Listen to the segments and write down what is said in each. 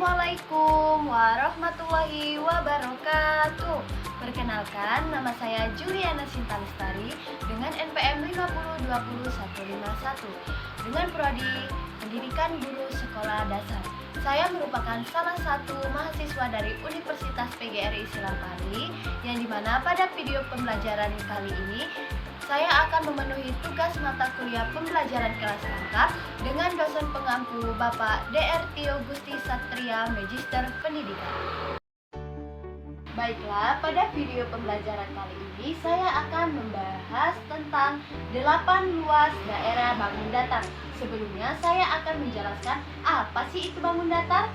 Assalamualaikum warahmatullahi wabarakatuh. Perkenalkan, nama saya Juliana Sinta Lestari dengan NPM 5020151 dengan prodi Pendidikan Guru Sekolah Dasar. Saya merupakan salah satu mahasiswa dari Universitas PGRI Silampari yang dimana pada video pembelajaran kali ini saya akan memenuhi tugas mata kuliah pembelajaran kelas lengkap dengan dosen pengampu Bapak Dr. Tio Gusti Satria, Magister Pendidikan. Baiklah, pada video pembelajaran kali ini saya akan membahas tentang 8 luas daerah bangun datar. Sebelumnya saya akan menjelaskan apa sih itu bangun datar.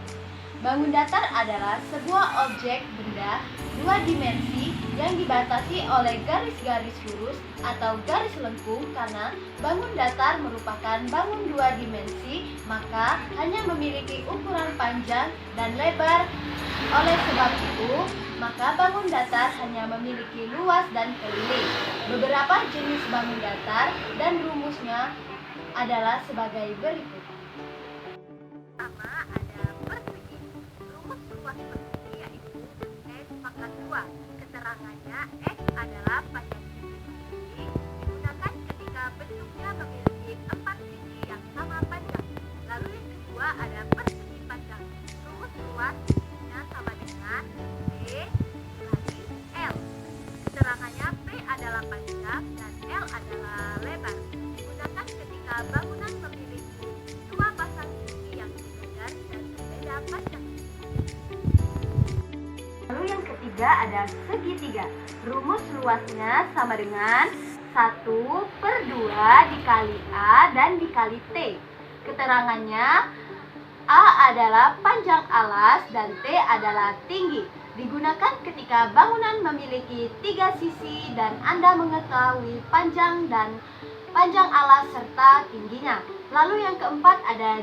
Bangun datar adalah sebuah objek benda dua dimensi yang dibatasi oleh garis-garis lurus atau garis lengkung. Karena bangun datar merupakan bangun dua dimensi, maka hanya memiliki ukuran panjang dan lebar. Oleh sebab itu, maka bangun datar hanya memiliki luas dan keliling. Beberapa jenis bangun datar dan rumusnya adalah sebagai berikut. Pertama ada persegi. Rumus luas persegi yaitu S/2. Keterangannya S adalah panjang sisi persegi digunakan ketika bentuknya memiliki 4 sisi yang sama panjang. Lalu yang kedua ada persegi panjang. Rumus luasnya sama dengan P kali L. Keterangannya P adalah panjang dan L adalah lebar. Digunakan ketika bangunan memiliki dua pasang sisi yang sejajar dan berbeda panjang. Lalu yang ketiga ada segitiga. Rumus luasnya sama dengan 1/2 dikali A dan dikali T. Keterangannya A adalah panjang alas dan T adalah tinggi. Digunakan ketika bangunan memiliki 3 sisi dan Anda mengetahui panjang alas serta tingginya. Lalu yang keempat ada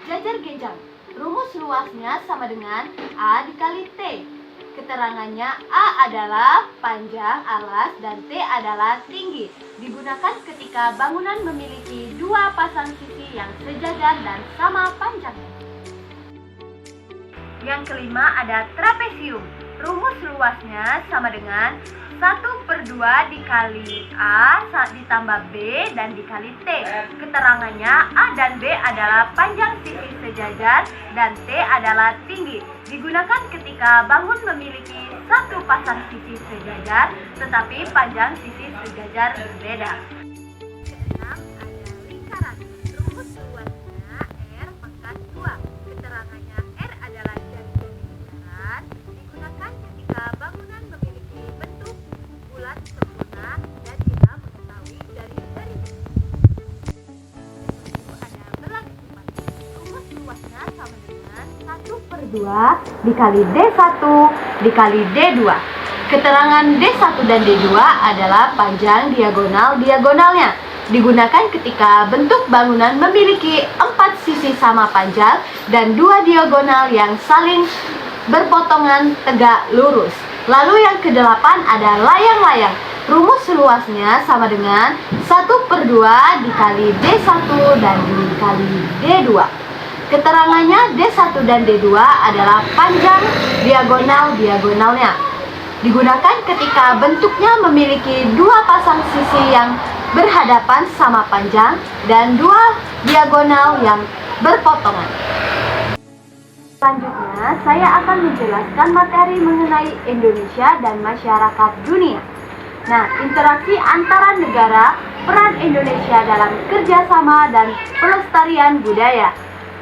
jajar genjang. Rumus luasnya sama dengan A dikali T. Keterangannya A adalah panjang alas dan T adalah tinggi. Digunakan ketika bangunan memiliki dua pasang sisi yang sejajar dan sama panjangnya. Yang kelima ada trapesium. Rumus luasnya sama dengan 1/2 dikali A ditambah B dan dikali T. Keterangannya A dan B adalah panjang sisi sejajar dan T adalah tinggi. Digunakan ketika bangun memiliki satu pasang sisi sejajar tetapi panjang sisi sejajar berbeda. Keenam ada lingkaran. Rumus luasnya R/2. Keterangannya R adalah jari-jari lingkaran. Digunakan ketika bangunan memiliki bentuk bulat sempurna dan kita mengetahui jari-jari. Ada berlapis lipat. Rumus luasnya sama dengan 1/2 dikali D1 dikali D2. Keterangan D1 dan D2 adalah panjang diagonalnya. Digunakan ketika bentuk bangunan memiliki 4 sisi sama panjang dan 2 diagonal yang saling berpotongan tegak lurus. Lalu yang kedelapan ada layang-layang. Rumus luasnya sama dengan 1/2 dikali D1 dan dikali D2. Keterangannya D1 dan D2 adalah panjang diagonalnya. Digunakan ketika bentuknya memiliki dua pasang sisi yang berhadapan sama panjang dan dua diagonal yang berpotongan. Selanjutnya, saya akan menjelaskan materi mengenai Indonesia dan masyarakat dunia. Nah, interaksi antara negara, peran Indonesia dalam kerjasama dan pelestarian budaya.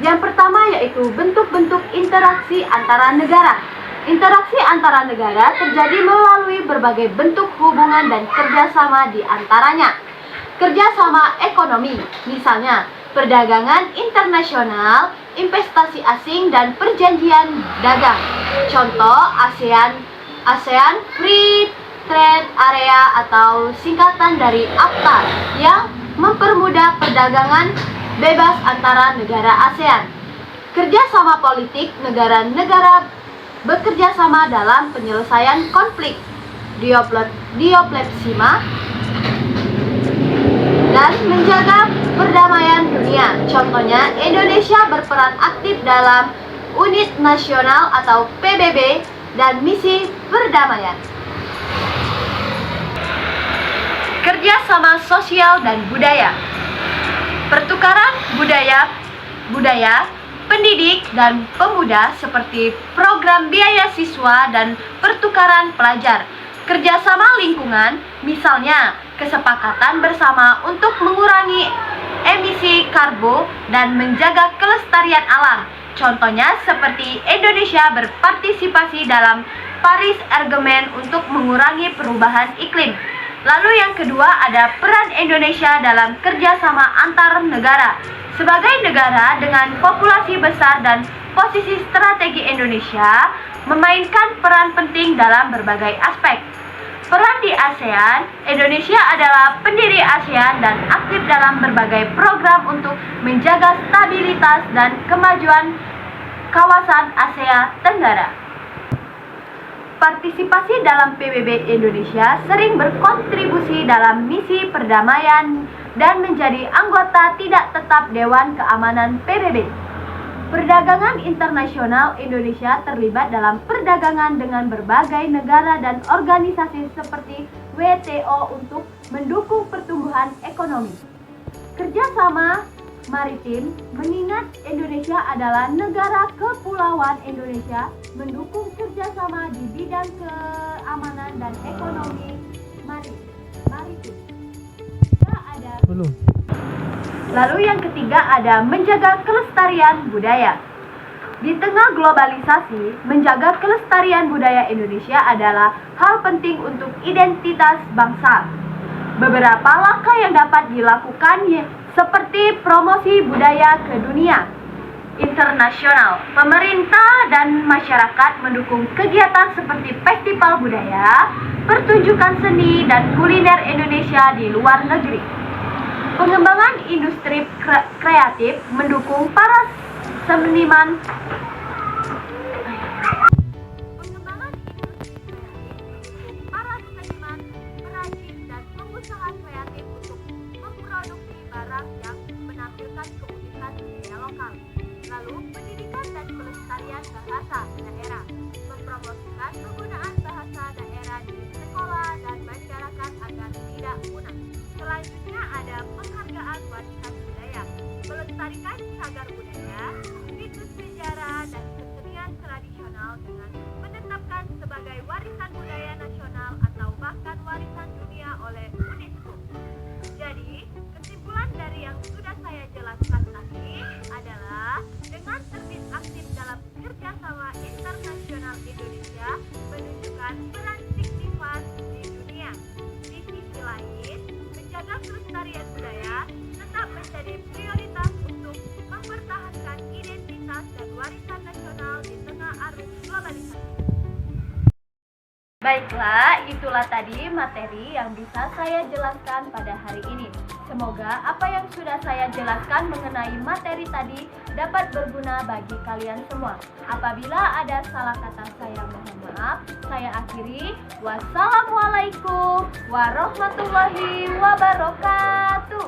Yang pertama yaitu bentuk-bentuk interaksi antara negara. Interaksi antara negara terjadi melalui berbagai bentuk hubungan dan kerjasama di antaranya. Kerjasama ekonomi, misalnya perdagangan internasional, investasi asing, dan perjanjian dagang. Contoh ASEAN Free Trade Area atau singkatan dari AFTA yang mempermudah perdagangan bebas antara negara ASEAN. Kerjasama politik, negara-negara bekerja sama dalam penyelesaian konflik, diplomasi dan menjaga perdamaian dunia. Contohnya, Indonesia berperan aktif dalam unit nasional atau PBB, dan misi perdamaian. Kerjasama sosial dan budaya. Pertukaran budaya, pendidik dan pemuda seperti program biaya siswa dan pertukaran pelajar. Kerjasama lingkungan, misalnya kesepakatan bersama untuk mengurangi emisi karbo dan menjaga kelestarian alam. Contohnya seperti Indonesia berpartisipasi dalam Paris Agreement untuk mengurangi perubahan iklim. Lalu yang kedua ada peran Indonesia dalam kerjasama antar negara. Sebagai negara dengan populasi besar dan posisi strategi, Indonesia memainkan peran penting dalam berbagai aspek. Peran di ASEAN, Indonesia adalah pendiri ASEAN dan aktif dalam berbagai program untuk menjaga stabilitas dan kemajuan kawasan Asia Tenggara. Partisipasi dalam PBB Indonesia sering berkontribusi dalam misi perdamaian dan menjadi anggota tidak tetap Dewan Keamanan PBB. Perdagangan internasional, Indonesia terlibat dalam perdagangan dengan berbagai negara dan organisasi seperti WTO untuk mendukung pertumbuhan ekonomi. Kerjasama maritim, mengingat Indonesia adalah negara kepulauan, Indonesia mendukung kerjasama di bidang keamanan dan ekonomi maritim. Lalu yang ketiga ada menjaga kelestarian budaya. Di tengah globalisasi, menjaga kelestarian budaya Indonesia adalah hal penting untuk identitas bangsa. Beberapa langkah yang dapat dilakukan seperti promosi budaya ke dunia internasional. Pemerintah dan masyarakat mendukung kegiatan seperti festival budaya, pertunjukan seni dan kuliner Indonesia di luar negeri. Pengembangan industri kreatif, mendukung para seniman. Perajin dan pengusaha kreatif untuk memproduksi barang yang menampilkan keunikan budaya lokal. Lalu, pendidikan dan pelestarian bahasa daerah, mempromosikan penggunaan bahasa daerah di sekolah dan masyarakat agar tidak punah. Selanjutnya ada penghargaan warisan budaya, melestarikan cagar budaya, situs sejarah dan kesenian tradisional dengan menetapkan sebagai warisan budaya nasional atau bahkan warisan dunia oleh UNESCO. Jadi, kesimpulan dari yang sudah saya jelaskan tadi adalah dengan terbit aktif dalam kerjasama internasional, Indonesia menunjukkan peran signifikan di dunia. Di sisi lain, menjaga kelestarian budaya tetap menjadi prioritas untuk mempertahankan identitas dan warisan nasional di tengah arus globalisasi. Baiklah, itulah tadi materi yang bisa saya jelaskan pada hari ini. Semoga apa yang sudah saya jelaskan mengenai materi tadi dapat berguna bagi kalian semua. Apabila ada salah kata, saya mohon maaf. Saya akhiri. Wassalamualaikum warahmatullahi wabarakatuh.